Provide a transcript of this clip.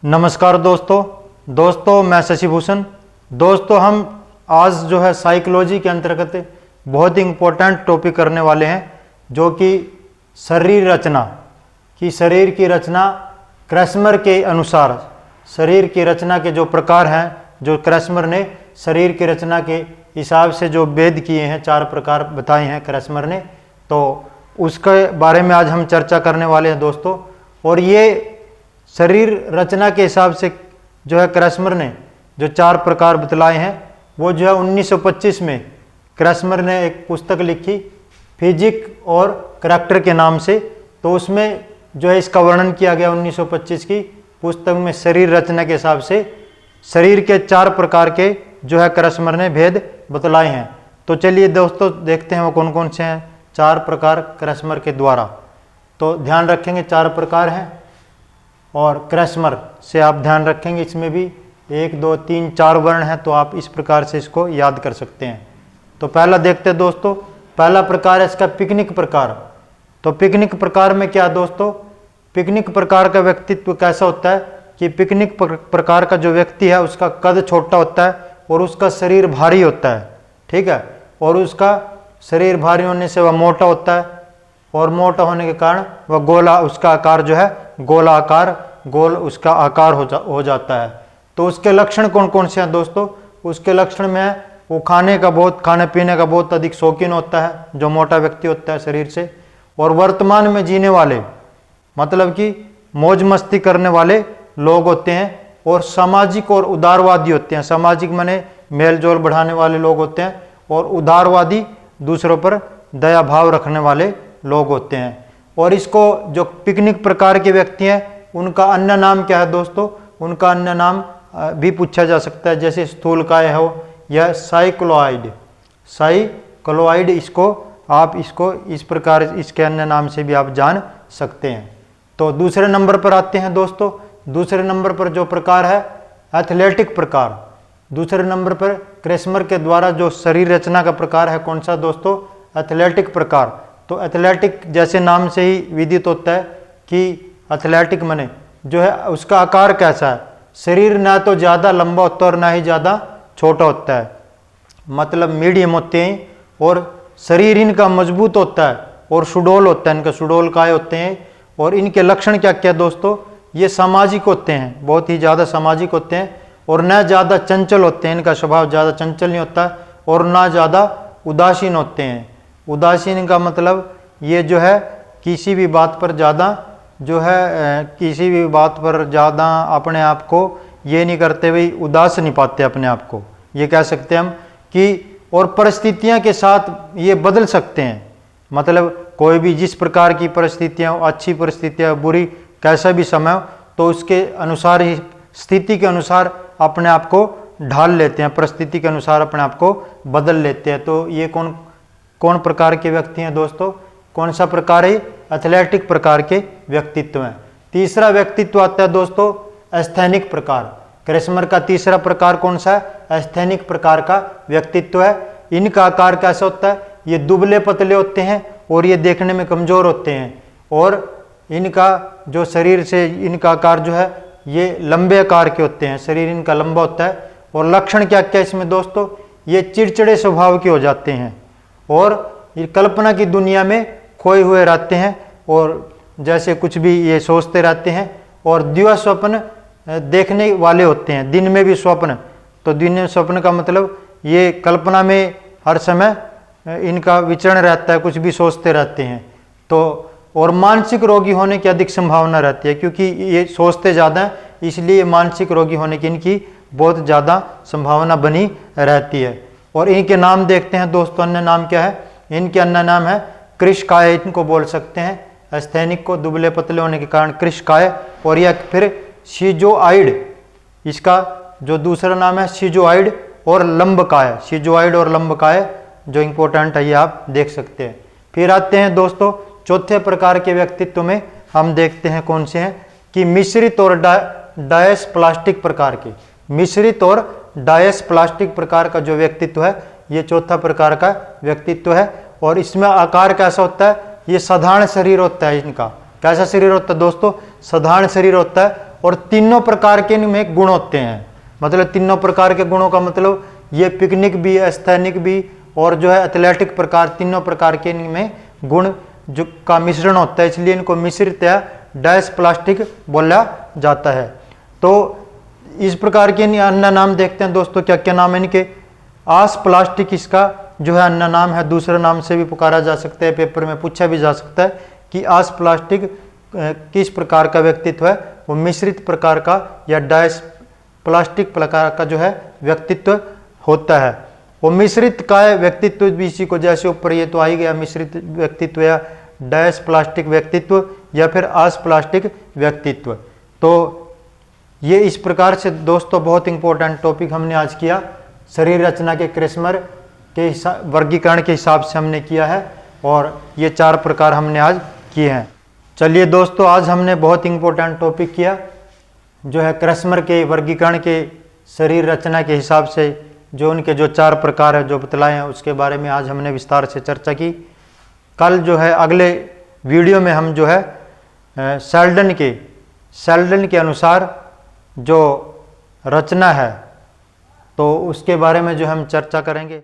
नमस्कार दोस्तों मैं शशि भूषण। दोस्तों हम आज जो है साइकोलॉजी के अंतर्गत बहुत ही इम्पोर्टेंट टॉपिक करने वाले हैं, जो कि शरीर रचना की शरीर की रचना क्रैस्मर के अनुसार शरीर की रचना के जो प्रकार हैं, जो क्रैस्मर ने शरीर की रचना के हिसाब से जो भेद किए हैं, 4 प्रकार बताए हैं क्रैस्मर ने, तो उसके बारे में आज हम चर्चा करने वाले हैं दोस्तों। और ये शरीर रचना के हिसाब से जो है क्रैस्मर ने जो 4 प्रकार बतलाए हैं, वो जो है 1925 में क्रैस्मर ने एक पुस्तक लिखी फिजिक और करैक्टर के नाम से। तो उसमें जो है इसका वर्णन किया गया 1925 की पुस्तक में शरीर रचना के हिसाब से शरीर के 4 प्रकार के जो है क्रैस्मर ने भेद बतलाए हैं। तो चलिए दोस्तों देखते हैं वो कौन कौन से हैं 4 प्रकार क्रैस्मर के द्वारा। तो ध्यान रखेंगे 4 प्रकार हैं और क्रैस्मर से आप ध्यान रखेंगे, इसमें भी 1 2 3 4 वर्ण हैं, तो आप इस प्रकार से इसको याद कर सकते हैं। तो पहला देखते हैं दोस्तों, पहला प्रकार है इसका पिकनिक प्रकार। तो पिकनिक प्रकार में क्या दोस्तों, पिकनिक प्रकार का व्यक्तित्व कैसा होता है कि पिकनिक प्रकार का जो व्यक्ति है उसका कद छोटा होता है और उसका शरीर भारी होता है, ठीक है। और उसका शरीर भारी होने से वह मोटा होता है और मोटा होने के कारण वह गोला, उसका आकार जो है गोला आकार, गोल उसका आकार हो जाता है। तो उसके लक्षण कौन कौन से हैं दोस्तों, उसके लक्षण में है वो खाने पीने का बहुत अधिक शौकीन होता है, जो मोटा व्यक्ति होता है शरीर से, और वर्तमान में जीने वाले मतलब कि मौज मस्ती करने वाले लोग होते हैं, और सामाजिक और उदारवादी होते हैं। सामाजिक माने मेल जोल बढ़ाने वाले लोग होते हैं, और उदारवादी दूसरों पर दया भाव रखने वाले लोग होते हैं। और इसको जो पिकनिक प्रकार के व्यक्ति हैं उनका अन्य नाम क्या है दोस्तों, उनका अन्य नाम भी पूछा जा सकता है, जैसे स्थूलकाय हो या साइक्लोइड, इसको आप इस प्रकार इसके अन्य नाम से भी आप जान सकते हैं। तो दूसरे नंबर पर आते हैं दोस्तों। दूसरे नंबर पर जो प्रकार है एथलेटिक प्रकार। दूसरे नंबर पर क्रैस्मर के द्वारा जो शरीर रचना का प्रकार है कौन सा दोस्तों, एथलेटिक प्रकार। तो एथलेटिक जैसे नाम से ही विदित होता है कि एथलेटिक माने जो है उसका आकार कैसा है, शरीर ना तो ज़्यादा लंबा होता है और ना ही ज़्यादा छोटा होता है, मतलब मीडियम होते हैं, और शरीर इनका मजबूत होता है और सुडौल होता है, इनका सुडौल काय होते हैं। और इनके लक्षण क्या क्या दोस्तों, ये सामाजिक होते हैं, बहुत ही ज़्यादा सामाजिक होते हैं, और न ज़्यादा चंचल होते हैं, इनका स्वभाव ज़्यादा चंचल नहीं होता, और ना ज़्यादा उदासीन होते हैं। उदासीन का मतलब ये जो है किसी भी बात पर ज़्यादा अपने आप को ये नहीं करते, भाई उदास नहीं पाते अपने आप को, ये कह सकते हैं हम कि, और परिस्थितियां के साथ ये बदल सकते हैं, मतलब कोई भी जिस प्रकार की परिस्थितियां, अच्छी परिस्थितियां, बुरी, कैसा भी समय हो, तो उसके अनुसार ही स्थिति के अनुसार अपने आप को ढाल लेते हैं, परिस्थिति के अनुसार अपने आप को बदल लेते हैं। तो ये कौन प्रकार के व्यक्ति हैं दोस्तों, कौन सा प्रकार है, एथलेटिक प्रकार के व्यक्तित्व हैं। तीसरा व्यक्तित्व आता है दोस्तों एस्थेनिक प्रकार। क्रैस्मर का तीसरा प्रकार कौन सा है, एस्थेनिक प्रकार का व्यक्तित्व है। इनका आकार कैसा होता है, ये दुबले पतले होते हैं और ये देखने में कमजोर होते हैं, और इनका जो शरीर से इनका आकार जो है ये लंबे आकार के होते हैं, शरीर इनका लंबा होता है। और लक्षण क्या क्या इसमें दोस्तों, ये चिड़चिड़े स्वभाव के हो जाते हैं, और ये कल्पना की दुनिया में खोए हुए रहते हैं, और जैसे कुछ भी ये सोचते रहते हैं, और दिवा स्वप्न देखने वाले होते हैं, दिन में भी स्वप्न। तो दिन में स्वप्न का मतलब ये कल्पना में हर समय इनका विचरण रहता है, कुछ भी सोचते रहते हैं। तो और मानसिक रोगी होने की अधिक संभावना रहती है, क्योंकि ये सोचते ज़्यादा हैं, इसलिए मानसिक रोगी होने की इनकी बहुत ज़्यादा संभावना बनी रहती है। और इनके नाम देखते हैं दोस्तों, अन्य नाम क्या है, इनके अन्य नाम है कृशकाय, इनको बोल सकते हैं, एस्थेनिक को दुबले पतले होने के कारण कृशकाय। और या फिर शिजोआइड, इसका जो दूसरा नाम है शिजोआइड और लंबकाय, शिजोआइड और लंबकाय जो इंपॉर्टेंट है ये आप देख सकते हैं। फिर आते हैं दोस्तों चौथे प्रकार के व्यक्तित्व में, हम देखते हैं कौन से हैं कि मिश्रित और डायस प्लास्टिक प्रकार के। मिश्रित और डायस प्लास्टिक प्रकार का जो व्यक्तित्व है ये चौथा प्रकार का व्यक्तित्व है। और इसमें आकार कैसा होता है, ये साधारण शरीर होता है इनका। कैसा शरीर होता है दोस्तों, साधारण शरीर होता है, और तीनों प्रकार के इनमें गुण होते हैं। मतलब तीनों प्रकार के गुणों का मतलब ये पिकनिक भी, स्थैनिक भी और जो है एथलेटिक प्रकार, तीनों प्रकार के इनमें गुण जो का मिश्रण होता है, इसलिए इनको मिश्रित या डैश प्लास्टिक बोला जाता है। तो इस प्रकार के अन्य नाम देखते हैं दोस्तों, क्या क्या नाम है इनके। आस प्लास्टिक इसका जो है अन्य नाम है, दूसरे नाम से भी पुकारा जा सकता है, पेपर में पूछा भी जा सकता है कि आस प्लास्टिक किस प्रकार का व्यक्तित्व है। वो मिश्रित प्रकार का या डैश प्लास्टिक प्रकार का जो है व्यक्तित्व होता है। वो मिश्रित का व्यक्तित्व भी इसी को, जैसे ऊपर ये तो आ ही गया, मिश्रित व्यक्तित्व या डैश प्लास्टिक व्यक्तित्व या फिर आस प्लास्टिक व्यक्तित्व। तो ये इस प्रकार से दोस्तों बहुत इंपॉर्टेंट टॉपिक हमने आज किया। शरीर रचना के क्रिस्मर के वर्गीकरण के हिसाब से हमने किया है और ये 4 प्रकार हमने आज किए हैं। चलिए दोस्तों, आज हमने बहुत इंपॉर्टेंट टॉपिक किया जो है क्रिस्मर के वर्गीकरण के शरीर रचना के हिसाब से जो उनके जो 4 प्रकार है जो बतलाए हैं, उसके बारे में आज हमने विस्तार से चर्चा की। कल जो है अगले वीडियो में हम जो है सेल्डन के अनुसार जो रचना है तो उसके बारे में जो हम चर्चा करेंगे।